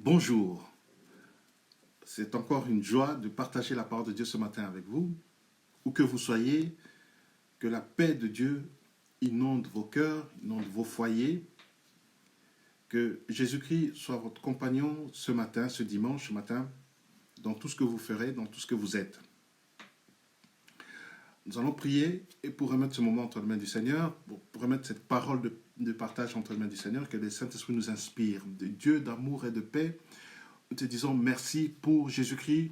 Bonjour, c'est encore une joie de partager la parole de Dieu ce matin avec vous. Où que vous soyez, que la paix de Dieu inonde vos cœurs, inonde vos foyers, que Jésus-Christ soit votre compagnon ce matin, ce dimanche matin, dans tout ce que vous ferez, dans tout ce que vous êtes. Nous allons prier et pour remettre ce moment entre les mains du Seigneur, pour remettre cette parole de partage entre les mains du Seigneur, que le Saint-Esprit nous inspire, de Dieu d'amour et de paix. Nous te disons merci pour Jésus-Christ,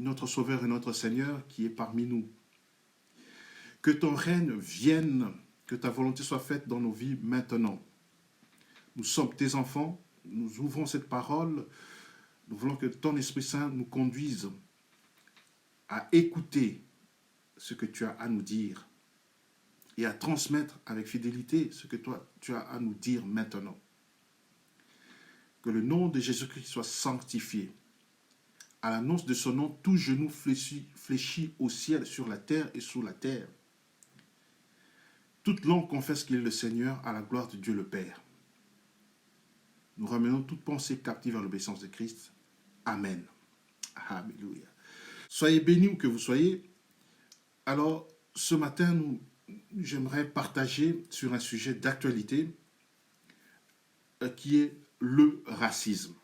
notre Sauveur et notre Seigneur qui est parmi nous. Que ton règne vienne, que ta volonté soit faite dans nos vies maintenant. Nous sommes tes enfants, nous ouvrons cette parole, nous voulons que ton Esprit Saint nous conduise à écouter ce que tu as à nous dire et à transmettre avec fidélité ce que toi tu as à nous dire maintenant. Que le nom de Jésus-Christ soit sanctifié. À l'annonce de son nom, tout genou fléchit au ciel, sur la terre et sous la terre. Toute langue confesse qu'il est le Seigneur à la gloire de Dieu le Père. Nous ramenons toute pensée captive à l'obéissance de Christ. Amen. Alléluia. Soyez bénis où que vous soyez. Alors, ce matin, j'aimerais partager sur un sujet d'actualité qui est le racisme,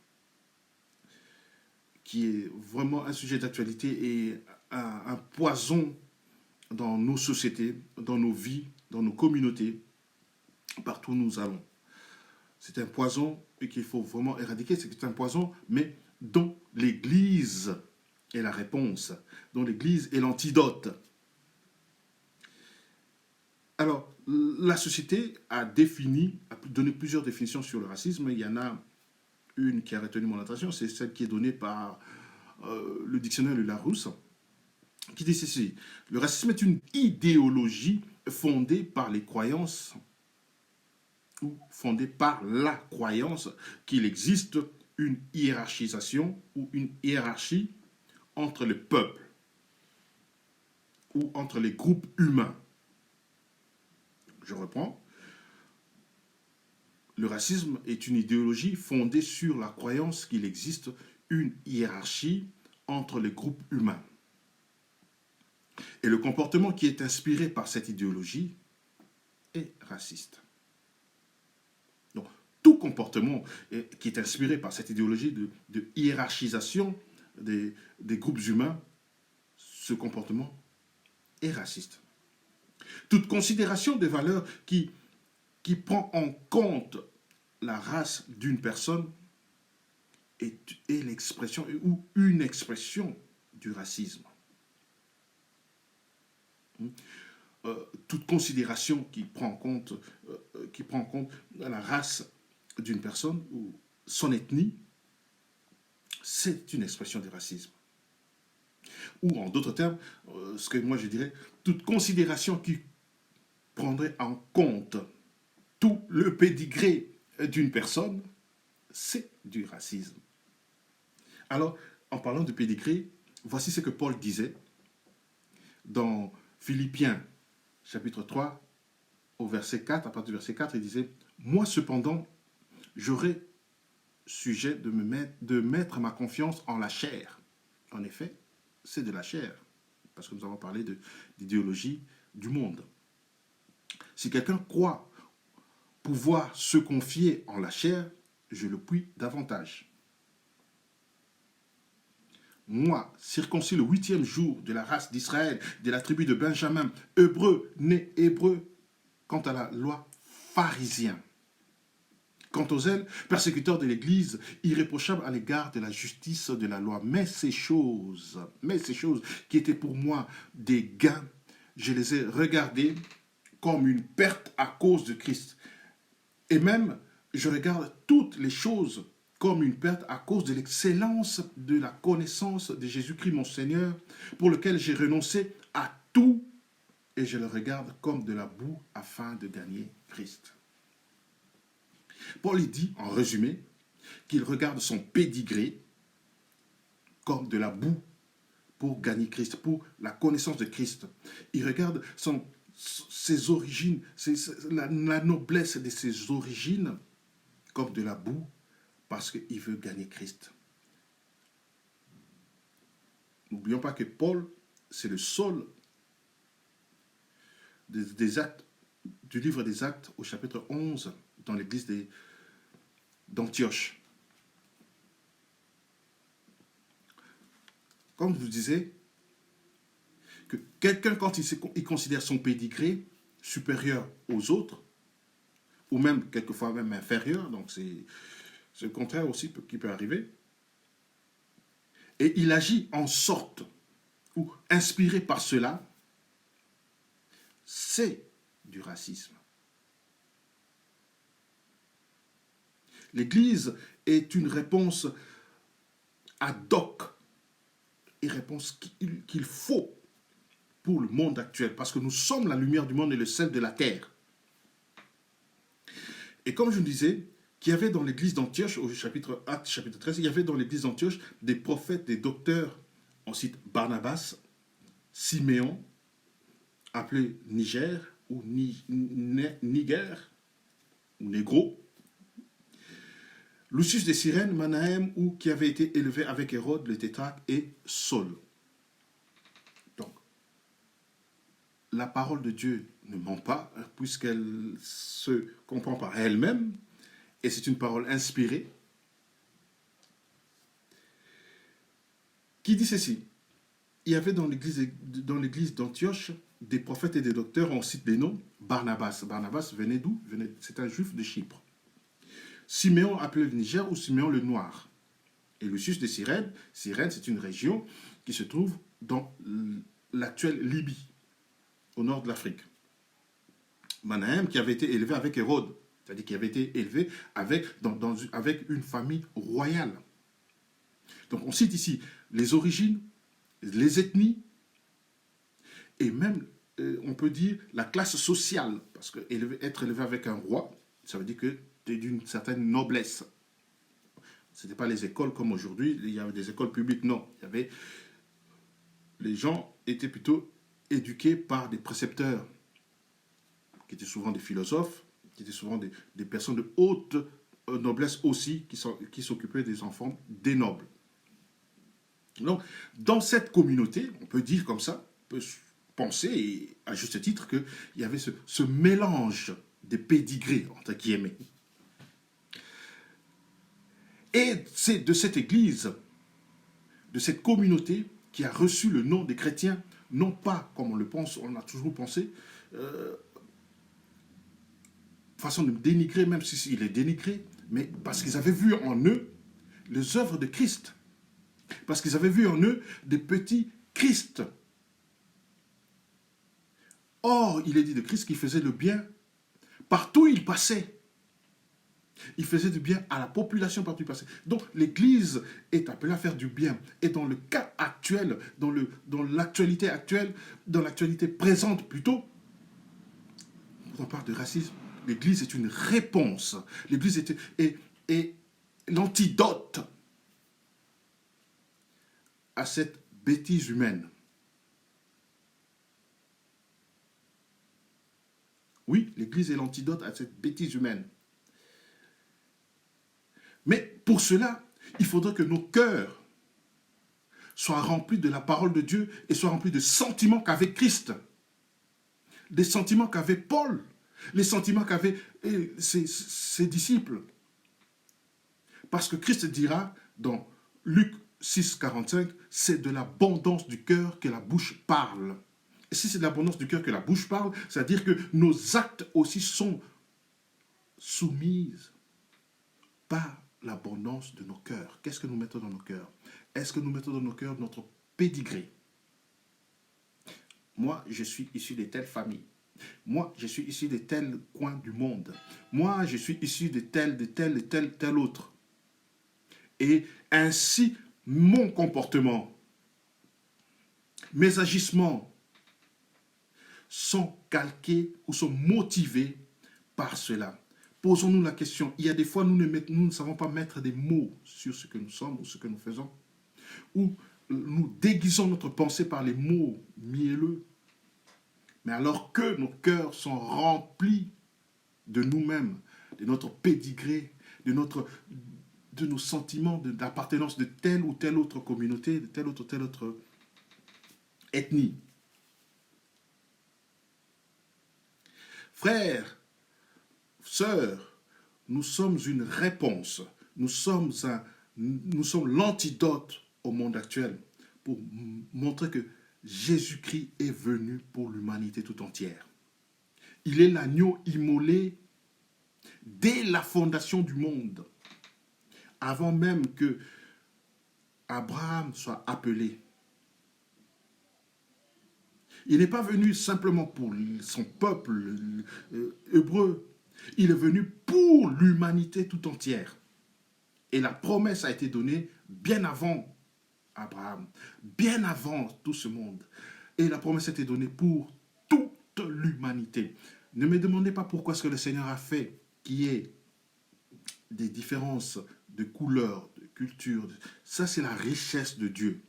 qui est vraiment un sujet d'actualité et un poison dans nos sociétés, dans nos vies, dans nos communautés, partout où nous allons. C'est un poison qu'il faut vraiment éradiquer, c'est un poison, mais dont l'Église est la réponse, dont l'Église est l'antidote. Alors, la société a donné plusieurs définitions sur le racisme. Il y en a une qui a retenu mon attention, c'est celle qui est donnée par le dictionnaire de Larousse, qui dit ceci: le racisme est une idéologie fondée par les croyances, ou fondée par la croyance qu'il existe une hiérarchisation ou une hiérarchie entre les peuples ou entre les groupes humains. Je reprends. Le racisme est une idéologie fondée sur la croyance qu'il existe une hiérarchie entre les groupes humains. Et le comportement qui est inspiré par cette idéologie est raciste. Donc, tout comportement qui est inspiré par cette idéologie de hiérarchisation des groupes humains, ce comportement est raciste. Toute considération des valeurs qui prend en compte la race d'une personne est l'expression ou une expression du racisme. Toute considération qui prend en compte la race d'une personne ou son ethnie, c'est une expression du racisme. Ou en d'autres termes, ce que moi je dirais, toute considération qui prendrait en compte tout le pédigré d'une personne, c'est du racisme. Alors, en parlant de pédigré, voici ce que Paul disait dans Philippiens, chapitre 3, au verset 4, à partir du verset 4, il disait « Moi cependant, j'aurai sujet de mettre ma confiance en la chair. » En effet, c'est de la chair, parce que nous avons parlé d'idéologie du monde. Si quelqu'un croit pouvoir se confier en la chair, je le puis davantage. Moi, circoncis le 8e jour de la race d'Israël, de la tribu de Benjamin, hébreu, né hébreu, quant à la loi, pharisien. Quant aux ailes, persécuteurs de l'Église, irréprochables à l'égard de la justice de la loi. Mais ces choses qui étaient pour moi des gains, je les ai regardées comme une perte à cause de Christ. Et même, je regarde toutes les choses comme une perte à cause de l'excellence de la connaissance de Jésus-Christ, mon Seigneur, pour lequel j'ai renoncé à tout, et je le regarde comme de la boue afin de gagner Christ. Paul dit, en résumé, qu'il regarde son pédigré comme de la boue pour gagner Christ, pour la connaissance de Christ. Il regarde ses origines, la noblesse de ses origines comme de la boue parce qu'il veut gagner Christ. N'oublions pas que Paul, c'est le seul des actes, du livre des Actes au chapitre 11 dans l'église d'Antioche. Comme je vous disais, que quelqu'un, quand il considère son pédigré supérieur aux autres, ou même quelquefois même inférieur, donc c'est le contraire aussi qui peut arriver, et il agit en sorte, ou inspiré par cela, c'est du racisme. L'Église est une réponse ad hoc, une réponse qu'il faut pour le monde actuel, parce que nous sommes la lumière du monde et le sel de la terre. Et comme je vous disais, qu'il y avait dans l'église d'Antioche, au Actes chapitre 13, il y avait dans l'église d'Antioche des prophètes, des docteurs. On cite Barnabas, Siméon, appelé Niger, ou Niger, ou Négro, Lucius de Cyrène, Manahem, ou qui avait été élevé avec Hérode le tétrarque, et Saul. Donc, la parole de Dieu ne ment pas, puisqu'elle se comprend par elle-même, et c'est une parole inspirée, qui dit ceci. Il y avait dans l'église d'Antioche des prophètes et des docteurs, on cite des noms. Barnabas. Barnabas venait d'où? C'est un juif de Chypre. Siméon, appelé le Niger, ou Siméon le Noir. Et Lucius de Cyrène. Cyrène, c'est une région qui se trouve dans l'actuelle Libye, au nord de l'Afrique. Manahem, qui avait été élevé avec Hérode, c'est-à-dire qui avait été élevé avec une famille royale. Donc on cite ici les origines, les ethnies, et même, on peut dire, la classe sociale. Parce que être élevé avec un roi, ça veut dire que tu es d'une certaine noblesse. Ce n'était pas les écoles comme aujourd'hui, il y avait des écoles publiques, non. Les gens étaient plutôt éduqués par des précepteurs, qui étaient souvent des philosophes, qui étaient souvent des personnes de haute noblesse aussi, qui s'occupaient des enfants des nobles. Donc, dans cette communauté, on peut dire comme ça, on peut penser, et à juste titre, qu'il y avait ce mélange des pédigrés, entre guillemets. Et c'est de cette église, de cette communauté, qui a reçu le nom des chrétiens, non pas, comme on le pense, on a toujours pensé, façon de dénigrer, même s'il est dénigré, mais parce qu'ils avaient vu en eux les œuvres de Christ. Parce qu'ils avaient vu en eux des petits Christ. Or, il est dit de Christ qu'il faisait le bien partout où il passait. Il faisait du bien à la population partout où il passait. Donc, l'Église est appelée à faire du bien. Et dans le cas actuel, dans l'actualité actuelle, dans l'actualité présente plutôt, on parle de racisme, l'Église est une réponse. L'Église est l'antidote à cette bêtise humaine. Oui, l'Église est l'antidote à cette bêtise humaine. Mais pour cela, il faudrait que nos cœurs soient remplis de la parole de Dieu et soient remplis de sentiments qu'avait Christ. Des sentiments qu'avait Paul, les sentiments qu'avaient ses disciples. Parce que Christ dira dans Luc 6, 45, c'est de l'abondance du cœur que la bouche parle. Et si c'est de l'abondance du cœur que la bouche parle, c'est-à-dire que nos actes aussi sont soumis par l'abondance de nos cœurs. Qu'est-ce que nous mettons dans nos cœurs? Est-ce que nous mettons dans nos cœurs notre pédigré? Moi, je suis issu de telle famille. Moi, je suis issu de tel coin du monde. Moi, je suis issu de tel autre. Et ainsi, mon comportement, mes agissements sont calqués ou sont motivés par cela. Posons-nous la question. Il y a des fois, nous ne savons pas mettre des mots sur ce que nous sommes ou ce que nous faisons. Ou nous déguisons notre pensée par les mots mielleux. Mais alors que nos cœurs sont remplis de nous-mêmes, de notre pédigré, de de nos sentiments d'appartenance de telle ou telle autre communauté, de telle autre ethnie. Frères, sœurs, nous sommes une réponse. Nous sommes l'antidote au monde actuel pour montrer que Jésus-Christ est venu pour l'humanité tout entière. Il est l'agneau immolé dès la fondation du monde, avant même que Abraham soit appelé. Il n'est pas venu simplement pour son peuple hébreu, il est venu pour l'humanité tout entière. Et la promesse a été donnée bien avant Abraham, bien avant tout ce monde. Et la promesse a été donnée pour toute l'humanité. Ne me demandez pas pourquoi ce que le Seigneur a fait qu'il y ait des différences de couleurs, de culture. Ça, c'est la richesse de Dieu.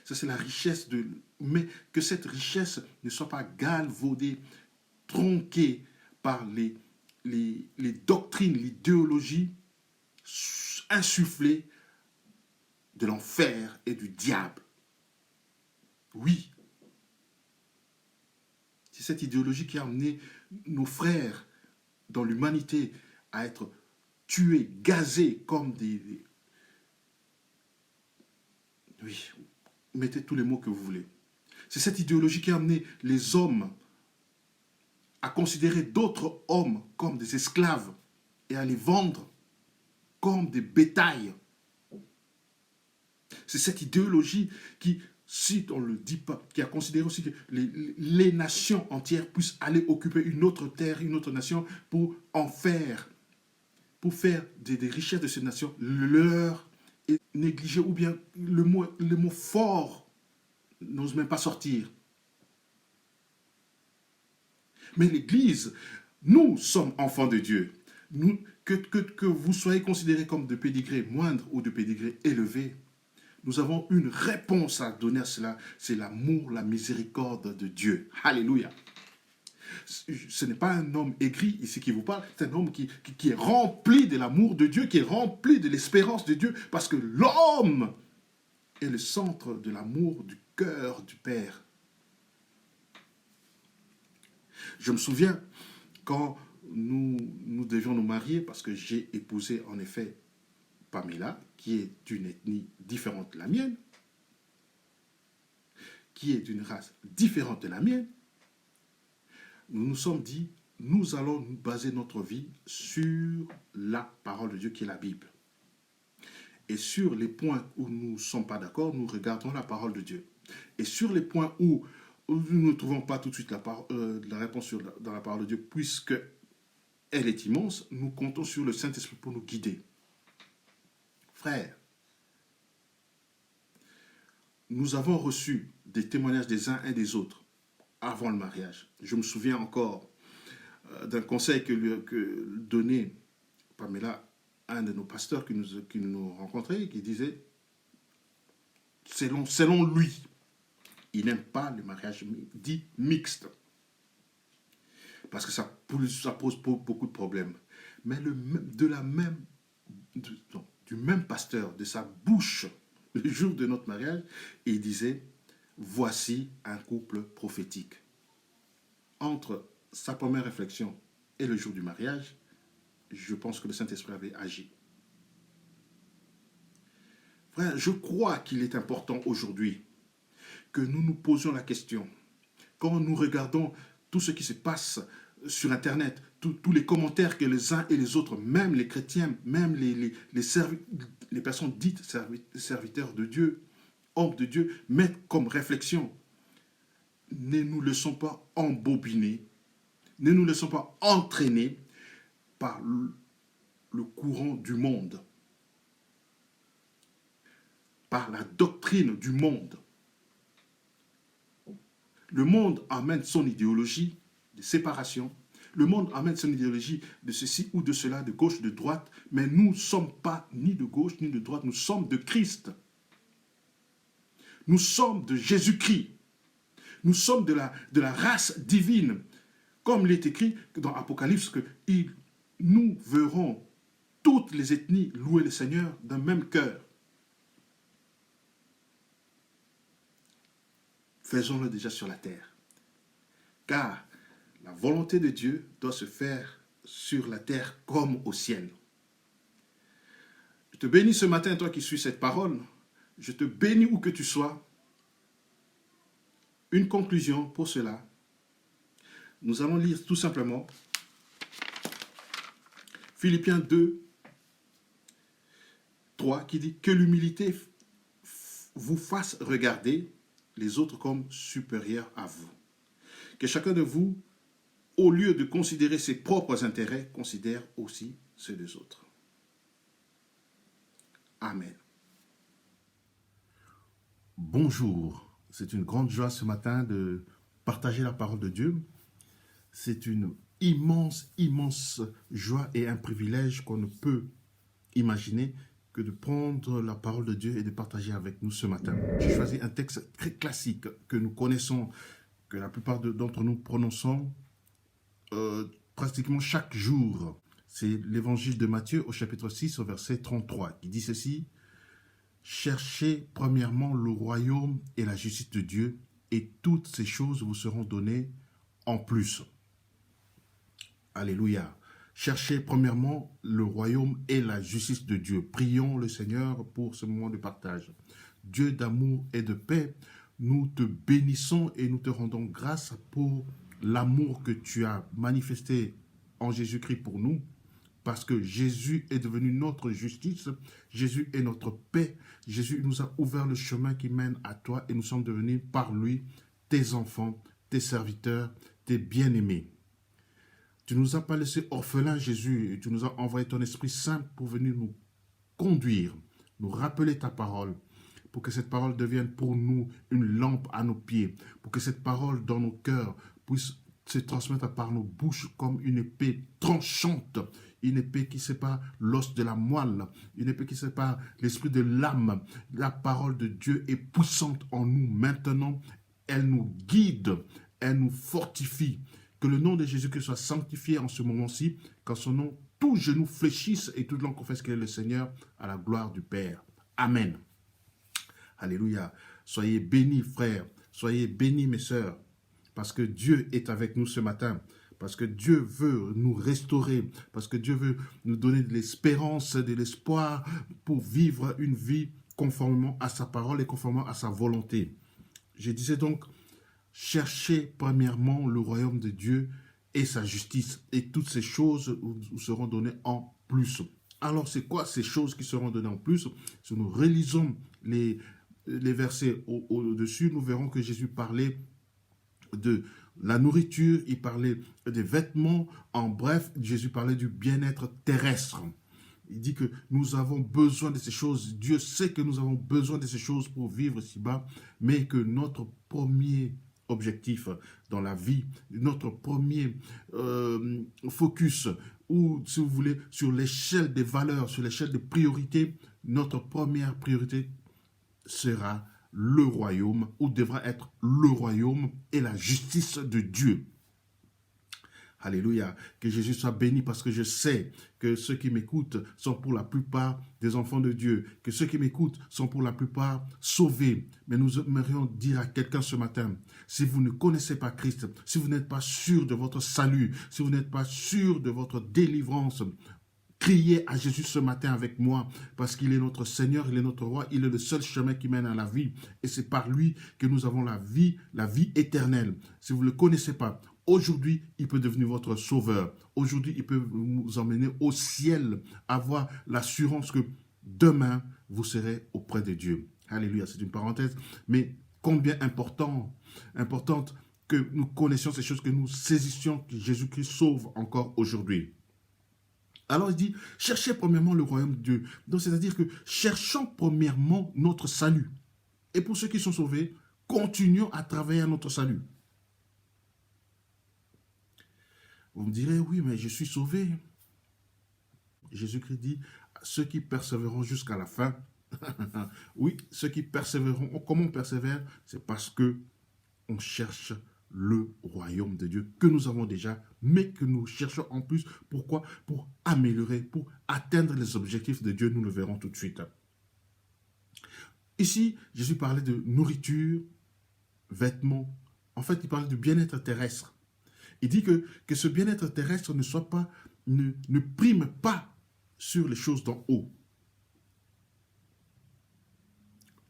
Ça, c'est la richesse de... Mais que cette richesse ne soit pas galvaudée, tronquée par les doctrines, l'idéologie insufflée de l'enfer et du diable. Oui. C'est cette idéologie qui a amené nos frères dans l'humanité à être tués, gazés comme des... Oui, mettez tous les mots que vous voulez. C'est cette idéologie qui a amené les hommes à considérer d'autres hommes comme des esclaves et à les vendre comme des bétails. C'est cette idéologie qui, si on ne le dit pas, qui a considéré aussi que les nations entières puissent aller occuper une autre terre, une autre nation pour en faire, pour faire des richesses de ces nations leur et négliger, ou bien le mot fort n'ose même pas sortir. Mais l'Église, nous sommes enfants de Dieu. Nous, que vous soyez considérés comme de pédigré moindre ou de pédigré élevé, nous avons une réponse à donner à cela. C'est l'amour, la miséricorde de Dieu. Alléluia. Ce n'est pas un homme aigri ici qui vous parle, c'est un homme qui est rempli de l'amour de Dieu, qui est rempli de l'espérance de Dieu, parce que l'homme est le centre de l'amour du cœur du Père. Je me souviens quand nous devions nous marier, parce que j'ai épousé en effet Pamela, qui est d'une ethnie différente de la mienne, qui est d'une race différente de la mienne. Nous nous sommes dit, nous allons nous baser notre vie sur la parole de Dieu qui est la Bible. Et sur les points où nous ne sommes pas d'accord, nous regardons la parole de Dieu. Et sur les points où nous ne trouvons pas tout de suite la réponse dans la parole de Dieu, puisque elle est immense, nous comptons sur le Saint-Esprit pour nous guider. Frères, nous avons reçu des témoignages des uns et des autres avant le mariage. Je me souviens encore d'un conseil que donnait Pamela, un de nos pasteurs qui nous rencontrait, qui disait, selon lui, il n'aime pas le mariage dit mixte, parce que ça pose beaucoup de problèmes. Mais du même pasteur, de sa bouche, le jour de notre mariage, il disait, voici un couple prophétique. Entre sa première réflexion et le jour du mariage, je pense que le Saint-Esprit avait agi. Frère, je crois qu'il est important aujourd'hui que nous nous posions la question. Quand nous regardons tout ce qui se passe sur Internet, tous les commentaires que les uns et les autres, même les chrétiens, même les personnes dites serviteurs de Dieu, hommes de Dieu, mettent comme réflexion, ne nous laissons pas embobiner, ne nous laissons pas entraîner par le courant du monde, par la doctrine du monde. Le monde amène son idéologie de séparation. Le monde amène son idéologie de ceci ou de cela, de gauche, de droite. Mais nous ne sommes pas ni de gauche ni de droite. Nous sommes de Christ. Nous sommes de Jésus-Christ. Nous sommes de la race divine. Comme il est écrit dans Apocalypse, que nous verrons toutes les ethnies louer le Seigneur d'un même cœur. Faisons-le déjà sur la terre. Car la volonté de Dieu doit se faire sur la terre comme au ciel. Je te bénis ce matin, toi qui suis cette parole. Je te bénis où que tu sois. Une conclusion pour cela. Nous allons lire tout simplement Philippiens 2, 3 qui dit que l'humilité vous fasse regarder les autres comme supérieurs à vous. Que chacun de vous, au lieu de considérer ses propres intérêts, considère aussi ceux des autres. Amen. Bonjour, c'est une grande joie ce matin de partager la parole de Dieu. C'est une immense joie et un privilège qu'on ne peut imaginer que de prendre la parole de Dieu et de partager avec nous ce matin. J'ai choisi un texte très classique que nous connaissons, que la plupart d'entre nous prononçons pratiquement chaque jour. C'est l'évangile de Matthieu au chapitre 6 au verset 33 qui dit ceci: cherchez premièrement le royaume et la justice de Dieu et toutes ces choses vous seront données en plus. Alléluia. Cherchez premièrement le royaume et la justice de Dieu. Prions le Seigneur pour ce moment de partage. Dieu d'amour et de paix, nous te bénissons et nous te rendons grâce pour l'amour que tu as manifesté en Jésus-Christ pour nous, parce que Jésus est devenu notre justice, Jésus est notre paix, Jésus nous a ouvert le chemin qui mène à toi et nous sommes devenus par lui tes enfants, tes serviteurs, tes bien-aimés. Tu ne nous as pas laissés orphelins, Jésus, et tu nous as envoyé ton Esprit Saint pour venir nous conduire, nous rappeler ta parole, pour que cette parole devienne pour nous une lampe à nos pieds, pour que cette parole dans nos cœurs puisse se transmettre par nos bouches comme une épée tranchante, une épée qui sépare l'os de la moelle, une épée qui sépare l'esprit de l'âme. La parole de Dieu est puissante en nous maintenant, elle nous guide, elle nous fortifie. Que le nom de Jésus-Christ soit sanctifié en ce moment-ci, qu'en son nom, tout genou fléchisse et toute langue confesse qu'il est le Seigneur à la gloire du Père. Amen. Alléluia. Soyez bénis, frères. Soyez bénis, mes sœurs. Parce que Dieu est avec nous ce matin. Parce que Dieu veut nous restaurer. Parce que Dieu veut nous donner de l'espérance, de l'espoir pour vivre une vie conformément à sa parole et conformément à sa volonté. Je disais donc, cherchez premièrement le royaume de Dieu et sa justice. Et toutes ces choses vous seront données en plus. Alors, c'est quoi ces choses qui seront données en plus? Si nous relisons les versets au-dessus, nous verrons que Jésus parlait de la nourriture, il parlait des vêtements. En bref, Jésus parlait du bien-être terrestre. Il dit que nous avons besoin de ces choses. Dieu sait que nous avons besoin de ces choses pour vivre ici-bas, mais que notre premier objectif dans la vie, notre premier focus, ou si vous voulez, sur l'échelle des valeurs, sur l'échelle des priorités, notre première priorité sera le royaume, ou devra être le royaume et la justice de Dieu. Alléluia, que Jésus soit béni parce que je sais que ceux qui m'écoutent sont pour la plupart des enfants de Dieu, que ceux qui m'écoutent sont pour la plupart sauvés. Mais nous aimerions dire à quelqu'un ce matin, si vous ne connaissez pas Christ, si vous n'êtes pas sûr de votre salut, si vous n'êtes pas sûr de votre délivrance, criez à Jésus ce matin avec moi, parce qu'il est notre Seigneur, il est notre roi, il est le seul chemin qui mène à la vie. Et c'est par lui que nous avons la vie éternelle. Si vous ne le connaissez pas, aujourd'hui, il peut devenir votre sauveur. Aujourd'hui, il peut vous emmener au ciel, avoir l'assurance que demain, vous serez auprès de Dieu. Alléluia, c'est une parenthèse, mais combien importante que nous connaissions ces choses, que nous saisissions que Jésus-Christ sauve encore aujourd'hui. Alors il dit, cherchez premièrement le royaume de Dieu. Donc c'est-à-dire que cherchons premièrement notre salut. Et pour ceux qui sont sauvés, continuons à travailler à notre salut. Vous me direz, oui, mais je suis sauvé. Jésus-Christ dit, ceux qui persévéreront jusqu'à la fin, oui, ceux qui persévéreront, comment on persévère? C'est parce que on cherche le royaume de Dieu que nous avons déjà, mais que nous cherchons en plus. Pourquoi? Pour améliorer, pour atteindre les objectifs de Dieu. Nous le verrons tout de suite. Ici, Jésus parlait de nourriture, vêtements. En fait, il parlait du bien-être terrestre. Il dit que ce bien-être terrestre ne prime pas sur les choses d'en haut.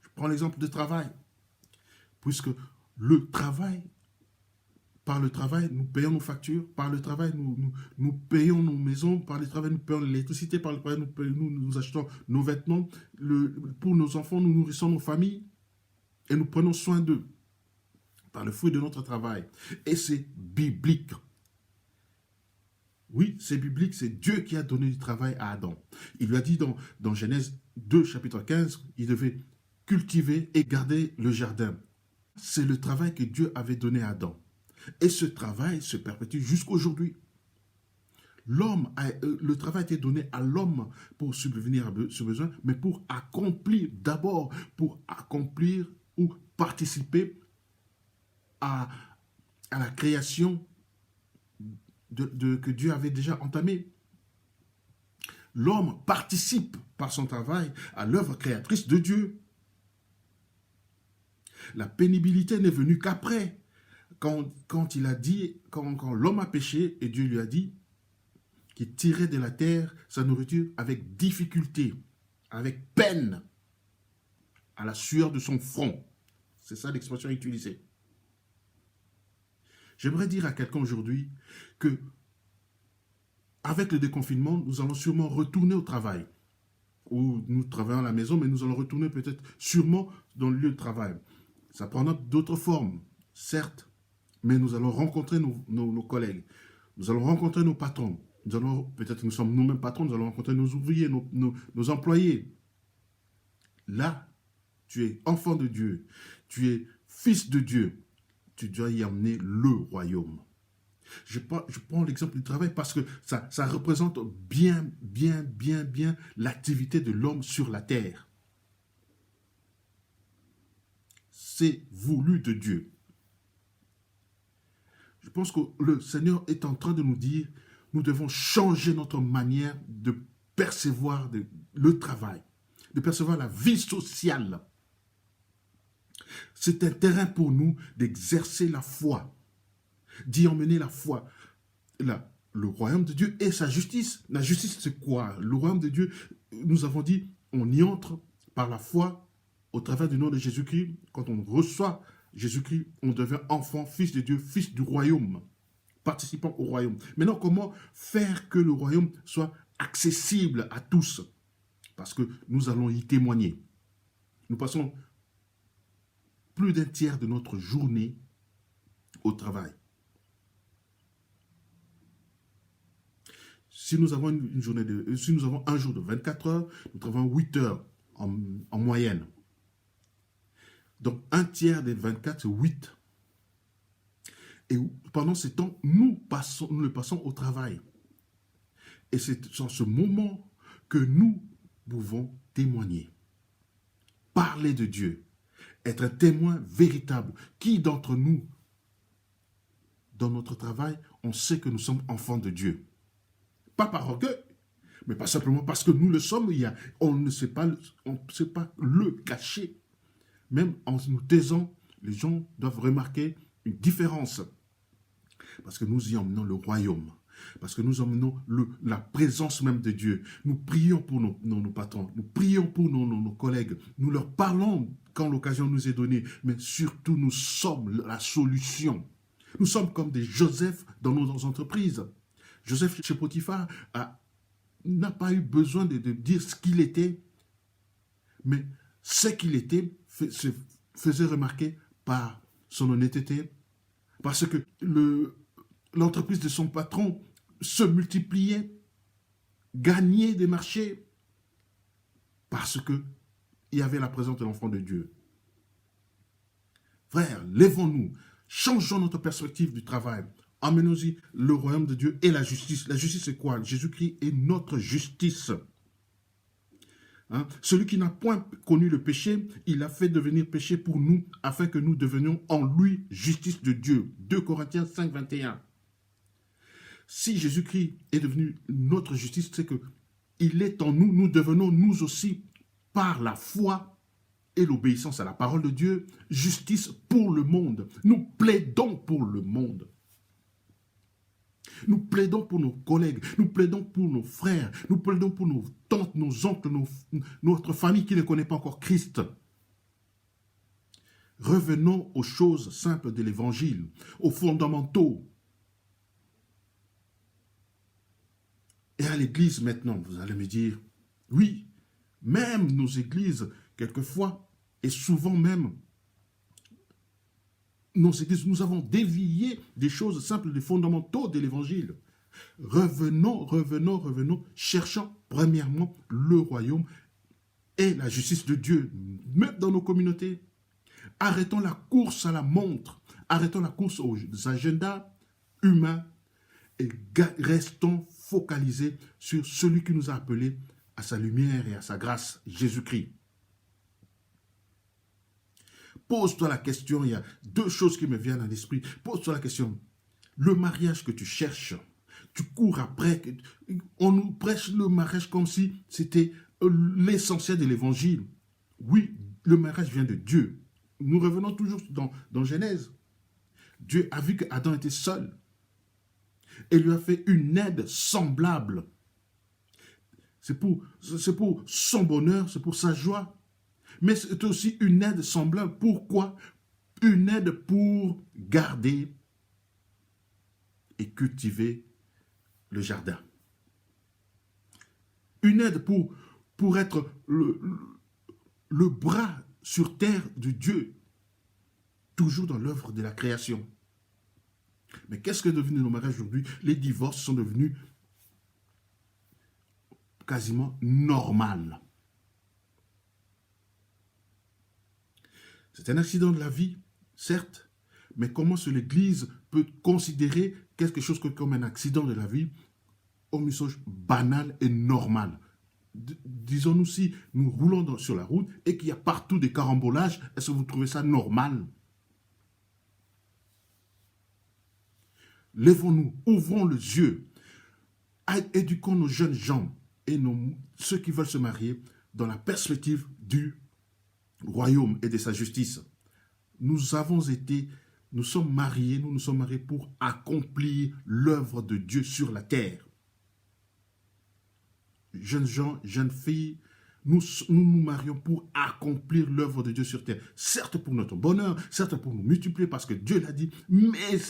Je prends l'exemple du travail. Puisque par le travail, nous payons nos factures, par le travail, nous payons nos maisons, par le travail, nous payons l'électricité, par le travail, nous achetons nos vêtements, pour nos enfants, nous nourrissons nos familles et nous prenons soin d'eux par le fruit de notre travail. Et c'est biblique. Oui, c'est biblique, c'est Dieu qui a donné du travail à Adam. Il lui a dit dans Genèse 2, chapitre 15, il devait cultiver et garder le jardin. C'est le travail que Dieu avait donné à Adam. Et ce travail se perpétue jusqu'aujourd'hui. Le travail a été donné à l'homme pour subvenir à ce besoin, mais pour accomplir ou participer à la création que Dieu avait déjà entamée. L'homme participe par son travail à l'œuvre créatrice de Dieu. La pénibilité n'est venue qu'après, quand l'homme a péché et Dieu lui a dit qu'il tirait de la terre sa nourriture avec difficulté, avec peine, à la sueur de son front. C'est ça l'expression utilisée. J'aimerais dire à quelqu'un aujourd'hui que avec le déconfinement, nous allons sûrement retourner au travail. Ou nous travaillons à la maison, mais nous allons retourner peut-être sûrement dans le lieu de travail. Ça prendra d'autres formes, certes, mais nous allons rencontrer nos collègues. Nous allons rencontrer nos patrons. Peut-être nous sommes nous-mêmes patrons, nous allons rencontrer nos ouvriers, nos employés. Là, tu es enfant de Dieu, tu es fils de Dieu. Tu dois y amener le royaume. Je prends l'exemple du travail parce que ça représente bien l'activité de l'homme sur la terre. C'est voulu de Dieu. Je pense que le Seigneur est en train de nous dire, nous devons changer notre manière de percevoir le travail, de percevoir la vie sociale. C'est un terrain pour nous d'exercer la foi, d'y emmener la foi. Le royaume de Dieu et sa justice. La justice, c'est quoi? Le royaume de Dieu, nous avons dit, on y entre par la foi au travers du nom de Jésus-Christ. Quand on reçoit Jésus-Christ, on devient enfant, fils de Dieu, fils du royaume, participant au royaume. Maintenant, comment faire que le royaume soit accessible à tous? Parce que nous allons y témoigner. Nous passons plus d'un tiers de notre journée au travail. Si nous avons si nous avons un jour de 24 heures, nous travaillons 8 heures en moyenne. Donc, un tiers des 24, c'est 8. Et pendant ce temps, nous le passons au travail. Et c'est dans ce moment que nous pouvons témoigner, parler de Dieu, être un témoin véritable. Qui d'entre nous, dans notre travail, on sait que nous sommes enfants de Dieu? Pas par orgueil, mais pas simplement parce que nous le sommes. On ne sait pas le cacher. Même en nous taisant, les gens doivent remarquer une différence. Parce que nous y emmenons le royaume. Parce que nous emmenons la présence même de Dieu. Nous prions pour nos patrons. Nous prions pour nos collègues. Nous leur parlons quand l'occasion nous est donnée. Mais surtout, nous sommes la solution. Nous sommes comme des Joseph dans nos entreprises. Joseph chez Potiphar n'a pas eu besoin de dire ce qu'il était, mais ce qu'il était se faisait remarquer par son honnêteté, parce que l'entreprise de son patron se multipliait, gagnait des marchés, parce qu'il y avait la présence de l'enfant de Dieu. Frères, lèvons-nous, changeons notre perspective du travail, emmenons-y le royaume de Dieu et la justice. La justice, c'est quoi? Jésus-Christ est notre justice. Hein. Celui qui n'a point connu le péché, il a fait devenir péché pour nous, afin que nous devenions en lui justice de Dieu. 2 Corinthiens 5, 21. Si Jésus-Christ est devenu notre justice, c'est que il est en nous, nous devenons nous aussi, par la foi et l'obéissance à la parole de Dieu, justice pour le monde. Nous plaidons pour le monde. Nous plaidons pour nos collègues, nous plaidons pour nos frères, nous plaidons pour nos tantes, nos oncles, notre famille qui ne connaît pas encore Christ. Revenons aux choses simples de l'Évangile, aux fondamentaux. Et à l'Église maintenant, vous allez me dire, oui, même nos églises, quelquefois, et souvent même, nos églises, nous avons dévié des choses simples, des fondamentaux de l'Évangile. Revenons, cherchant premièrement le royaume et la justice de Dieu, même dans nos communautés. Arrêtons la course à la montre, arrêtons la course aux agendas humains et restons focalisés sur celui qui nous a appelés à sa lumière et à sa grâce, Jésus-Christ. Pose-toi la question, il y a deux choses qui me viennent à l'esprit. Pose-toi la question, le mariage que tu cherches, tu cours après, on nous prêche le mariage comme si c'était l'essentiel de l'évangile. Oui, le mariage vient de Dieu. Nous revenons toujours dans Genèse. Dieu a vu qu'Adam était seul et lui a fait une aide semblable. C'est pour son bonheur, c'est pour sa joie. Mais c'est aussi une aide semblable. Pourquoi? Une aide pour garder et cultiver le jardin. Une aide pour être le bras sur terre de Dieu, toujours dans l'œuvre de la création. Mais qu'est-ce que est devenu nos mariages aujourd'hui? Les divorces sont devenus quasiment normaux. C'est un accident de la vie, certes, mais comment l'Église peut considérer quelque chose comme un accident de la vie, un message banal et normal? Disons-nous, si nous roulons sur la route et qu'il y a partout des carambolages, est-ce que vous trouvez ça normal? Lèvons-nous, ouvrons les yeux, éduquons nos jeunes gens et ceux qui veulent se marier dans la perspective du royaume et de sa justice. Nous sommes mariés pour accomplir l'œuvre de Dieu sur la terre. Jeunes gens, jeunes filles, nous marions pour accomplir l'œuvre de Dieu sur terre. Certes pour notre bonheur, certes pour nous multiplier parce que Dieu l'a dit, mais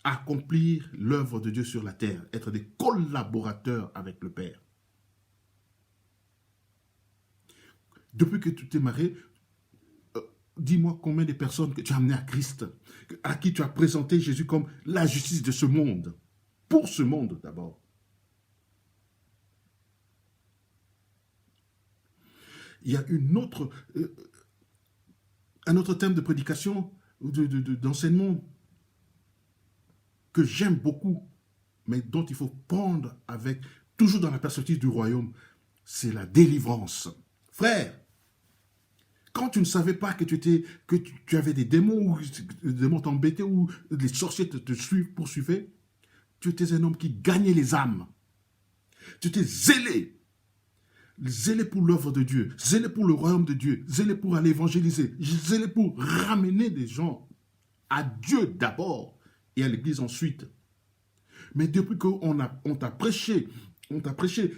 accomplir l'œuvre de Dieu sur la terre, être des collaborateurs avec le Père. Depuis que tu t'es marié, dis-moi combien de personnes que tu as amenées à Christ, à qui tu as présenté Jésus comme la justice de ce monde, pour ce monde d'abord. Il y a un autre thème de prédication, d'enseignement, que j'aime beaucoup, mais dont il faut prendre toujours dans la perspective du royaume, c'est la délivrance. Frère, quand tu ne savais pas que tu avais des démons, ou les démons t'embêtaient, ou les sorciers te poursuivaient, tu étais un homme qui gagnait les âmes. Tu étais zélé pour l'œuvre de Dieu, zélé pour le royaume de Dieu, zélé pour aller évangéliser, zélé pour ramener des gens à Dieu d'abord et à l'Église ensuite. Mais depuis qu'on t'a prêché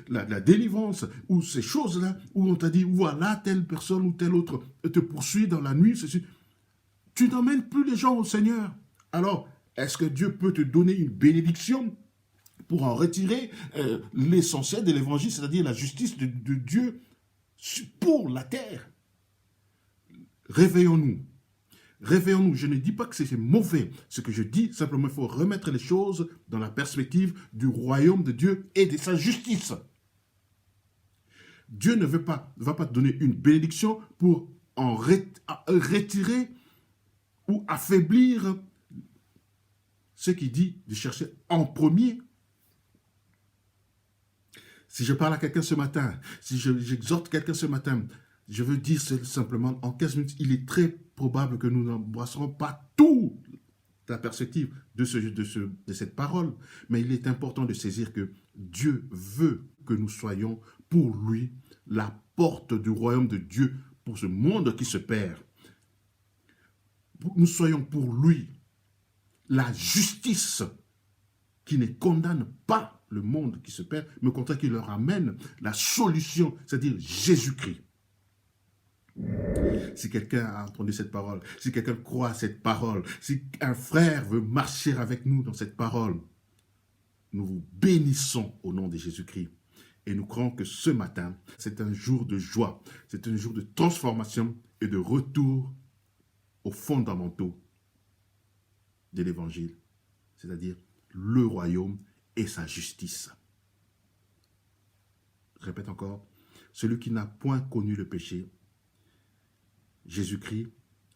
la délivrance, ou ces choses-là, où on t'a dit, voilà, telle personne ou telle autre te poursuit dans la nuit, tu n'emmènes plus les gens au Seigneur. Alors, est-ce que Dieu peut te donner une bénédiction pour en retirer l'essentiel de l'évangile, c'est-à-dire la justice de Dieu pour la terre? Réveillons-nous. Réveillons-nous. Je ne dis pas que c'est mauvais. Ce que je dis, simplement, il faut remettre les choses dans la perspective du royaume de Dieu et de sa justice. Dieu ne va pas te donner une bénédiction pour en retirer ou affaiblir ce qu'il dit de chercher en premier. Si je parle à quelqu'un ce matin, si j'exhorte quelqu'un ce matin, je veux dire simplement, en 15 minutes, il est très probable que nous n'embrasserons pas tout la perspective de cette parole. Mais il est important de saisir que Dieu veut que nous soyons pour lui la porte du royaume de Dieu pour ce monde qui se perd. Nous soyons pour lui la justice qui ne condamne pas le monde qui se perd, mais au contraire qui leur amène la solution, c'est-à-dire Jésus-Christ. Si quelqu'un a entendu cette parole, si quelqu'un croit à cette parole, si un frère veut marcher avec nous dans cette parole, nous vous bénissons au nom de Jésus-Christ. Et nous croyons que ce matin, c'est un jour de joie, c'est un jour de transformation et de retour aux fondamentaux de l'Évangile, c'est-à-dire le royaume et sa justice. Je répète encore, celui qui n'a point connu le péché, Jésus-Christ,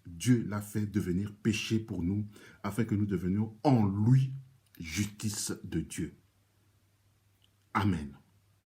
Dieu l'a fait devenir péché pour nous, afin que nous devenions en lui justice de Dieu. Amen.